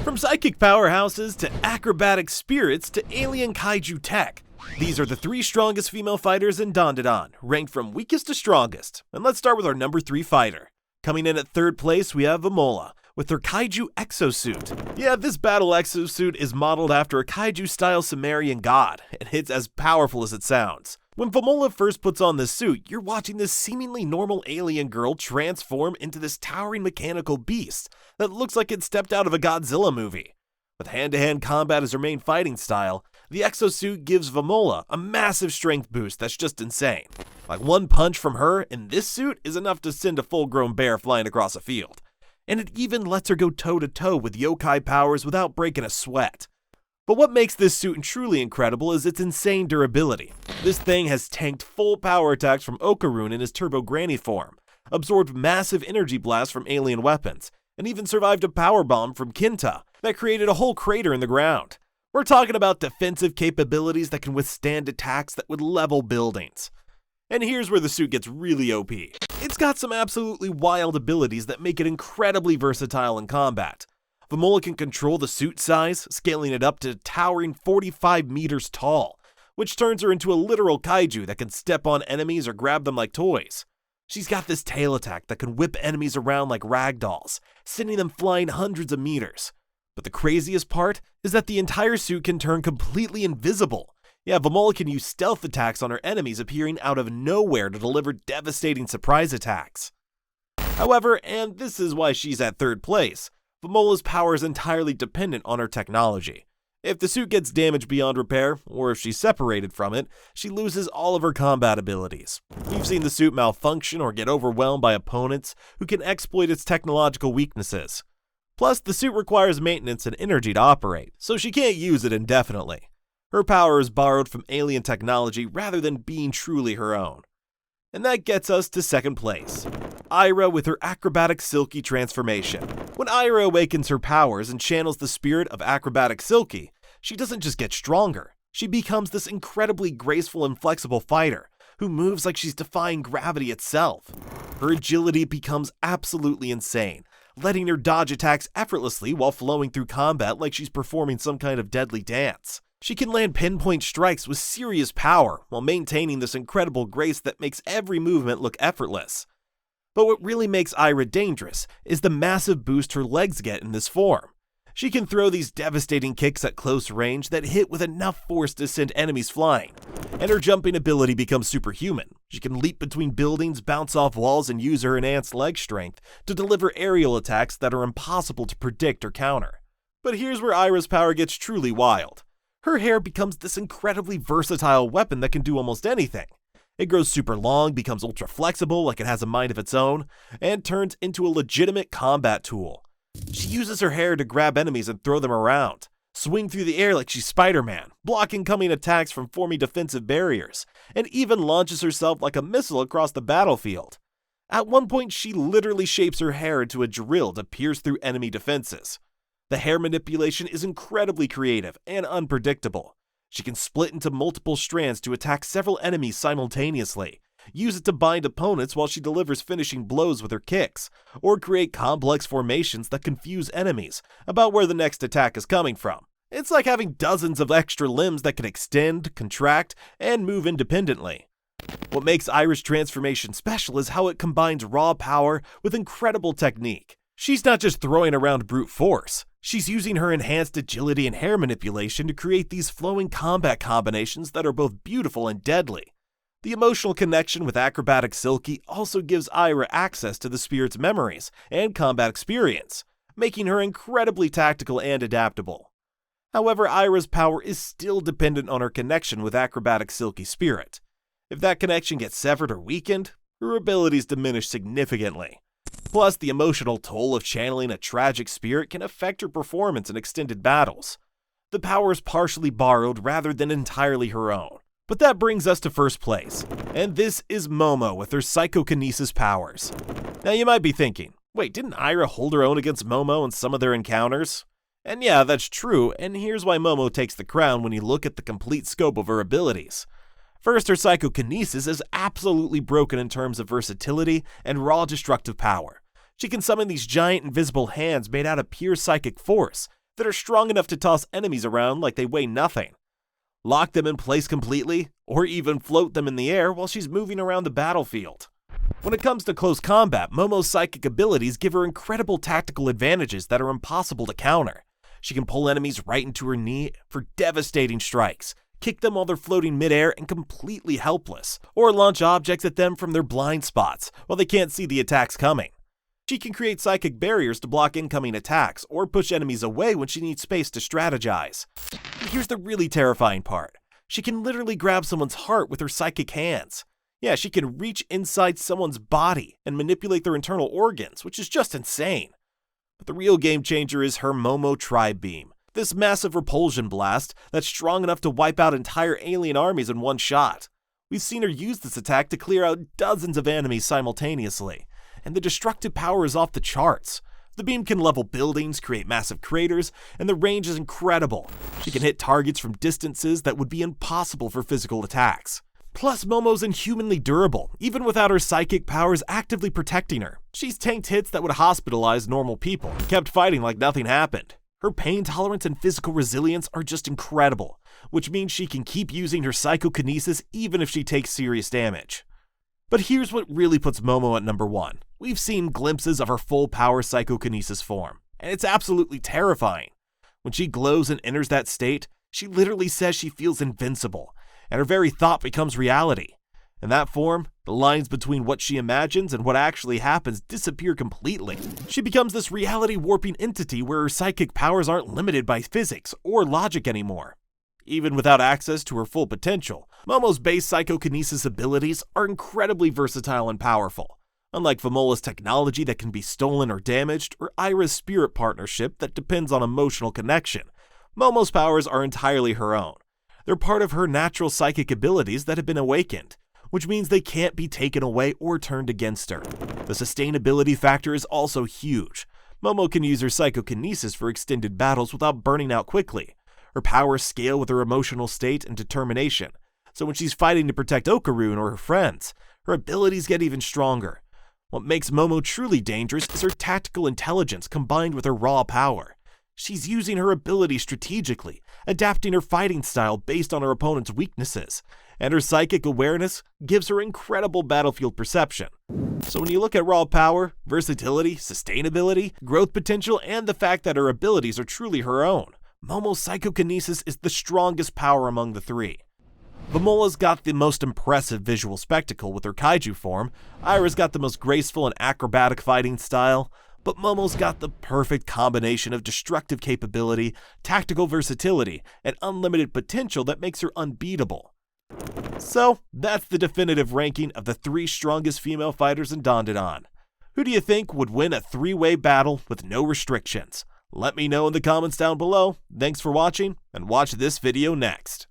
From psychic powerhouses to acrobatic spirits to alien kaiju tech, these are the 3 strongest female fighters in DanDaDan, ranked from weakest to strongest. And let's start with our number 3 fighter. Coming in at 3rd place, we have Vamola with her kaiju exosuit. Yeah, this battle exosuit is modeled after a kaiju-style Sumerian god, and it's as powerful as it sounds. When Vamola first puts on this suit, you're watching this seemingly normal alien girl transform into this towering mechanical beast that looks like it stepped out of a Godzilla movie. With hand-to-hand combat as her main fighting style, the exosuit gives Vamola a massive strength boost that's just insane. Like one punch from her in this suit is enough to send a full-grown bear flying across a field. And it even lets her go toe-to-toe with yokai powers without breaking a sweat. But what makes this suit truly incredible is its insane durability. This thing has tanked full power attacks from Okarun in his Turbo Granny form, absorbed massive energy blasts from alien weapons, and even survived a power bomb from Kinta that created a whole crater in the ground. We're talking about defensive capabilities that can withstand attacks that would level buildings. And here's where the suit gets really OP. It's got some absolutely wild abilities that make it incredibly versatile in combat. Vamola can control the suit size, scaling it up to a towering 45 meters tall, which turns her into a literal kaiju that can step on enemies or grab them like toys. She's got this tail attack that can whip enemies around like ragdolls, sending them flying hundreds of meters. But the craziest part is that the entire suit can turn completely invisible. Yeah, Vamola can use stealth attacks on her enemies appearing out of nowhere to deliver devastating surprise attacks. However, and this is why she's at 3rd place, Vamola's power is entirely dependent on her technology. If the suit gets damaged beyond repair, or if she's separated from it, she loses all of her combat abilities. We've seen the suit malfunction or get overwhelmed by opponents who can exploit its technological weaknesses. Plus, the suit requires maintenance and energy to operate, so she can't use it indefinitely. Her power is borrowed from alien technology rather than being truly her own. And that gets us to 2nd place. Aira with her acrobatic silky transformation. When Aira awakens her powers and channels the spirit of acrobatic silky, she doesn't just get stronger, she becomes this incredibly graceful and flexible fighter who moves like she's defying gravity itself. Her agility becomes absolutely insane, letting her dodge attacks effortlessly while flowing through combat like she's performing some kind of deadly dance. She can land pinpoint strikes with serious power while maintaining this incredible grace that makes every movement look effortless. But what really makes Aira dangerous is the massive boost her legs get in this form. She can throw these devastating kicks at close range that hit with enough force to send enemies flying, and her jumping ability becomes superhuman. She can leap between buildings, bounce off walls, and use her enhanced leg strength to deliver aerial attacks that are impossible to predict or counter. But here's where Aira's power gets truly wild. Her hair becomes this incredibly versatile weapon that can do almost anything. It grows super long, becomes ultra flexible like it has a mind of its own, and turns into a legitimate combat tool. She uses her hair to grab enemies and throw them around, swing through the air like she's Spider-Man, block incoming attacks from forming defensive barriers, and even launches herself like a missile across the battlefield. At one point, she literally shapes her hair into a drill to pierce through enemy defenses. The hair manipulation is incredibly creative and unpredictable. She can split into multiple strands to attack several enemies simultaneously, use it to bind opponents while she delivers finishing blows with her kicks, or create complex formations that confuse enemies about where the next attack is coming from. It's like having dozens of extra limbs that can extend, contract, and move independently. What makes Aira's transformation special is how it combines raw power with incredible technique. She's not just throwing around brute force. She's using her enhanced agility and hair manipulation to create these flowing combat combinations that are both beautiful and deadly. The emotional connection with acrobatic Silky also gives Aira access to the spirit's memories and combat experience, making her incredibly tactical and adaptable. However, Aira's power is still dependent on her connection with acrobatic Silky spirit. If that connection gets severed or weakened, her abilities diminish significantly. Plus, the emotional toll of channeling a tragic spirit can affect her performance in extended battles. The power is partially borrowed rather than entirely her own. But that brings us to first place, and this is Momo with her psychokinesis powers. Now you might be thinking, wait, didn't Aira hold her own against Momo in some of their encounters? And yeah, that's true, and here's why Momo takes the crown when you look at the complete scope of her abilities. First, her psychokinesis is absolutely broken in terms of versatility and raw destructive power. She can summon these giant invisible hands made out of pure psychic force that are strong enough to toss enemies around like they weigh nothing, lock them in place completely, or even float them in the air while she's moving around the battlefield. When it comes to close combat, Momo's psychic abilities give her incredible tactical advantages that are impossible to counter. She can pull enemies right into her knee for devastating strikes, kick them while they're floating midair and completely helpless, or launch objects at them from their blind spots while they can't see the attacks coming. She can create psychic barriers to block incoming attacks or push enemies away when she needs space to strategize. But here's the really terrifying part. She can literally grab someone's heart with her psychic hands. Yeah, she can reach inside someone's body and manipulate their internal organs, which is just insane. But the real game changer is her Momo Tribe Beam, this massive repulsion blast that's strong enough to wipe out entire alien armies in one shot. We've seen her use this attack to clear out dozens of enemies simultaneously, and the destructive power is off the charts. The beam can level buildings, create massive craters, and the range is incredible. She can hit targets from distances that would be impossible for physical attacks. Plus, Momo's inhumanly durable, even without her psychic powers actively protecting her. She's tanked hits that would hospitalize normal people and kept fighting like nothing happened. Her pain tolerance and physical resilience are just incredible, which means she can keep using her psychokinesis even if she takes serious damage. But here's what really puts Momo at number 1. We've seen glimpses of her full power psychokinesis form, and it's absolutely terrifying. When she glows and enters that state, she literally says she feels invincible, and her very thought becomes reality. In that form, the lines between what she imagines and what actually happens disappear completely. She becomes this reality-warping entity where her psychic powers aren't limited by physics or logic anymore. Even without access to her full potential, Momo's base psychokinesis abilities are incredibly versatile and powerful. Unlike Vamola's technology that can be stolen or damaged, or Aira's spirit partnership that depends on emotional connection, Momo's powers are entirely her own. They're part of her natural psychic abilities that have been awakened, which means they can't be taken away or turned against her. The sustainability factor is also huge. Momo can use her psychokinesis for extended battles without burning out quickly. Her powers scale with her emotional state and determination, so when she's fighting to protect Okarun or her friends, her abilities get even stronger. What makes Momo truly dangerous is her tactical intelligence combined with her raw power. She's using her ability strategically, adapting her fighting style based on her opponent's weaknesses, and her psychic awareness gives her incredible battlefield perception. So when you look at raw power, versatility, sustainability, growth potential, and the fact that her abilities are truly her own, Momo's psychokinesis is the strongest power among the three. Vamola's got the most impressive visual spectacle with her kaiju form, Aira's got the most graceful and acrobatic fighting style, but Momo's got the perfect combination of destructive capability, tactical versatility, and unlimited potential that makes her unbeatable. So, that's the definitive ranking of the 3 strongest female fighters in DanDaDan. Who do you think would win a 3-way battle with no restrictions? Let me know in the comments down below. Thanks for watching, and watch this video next.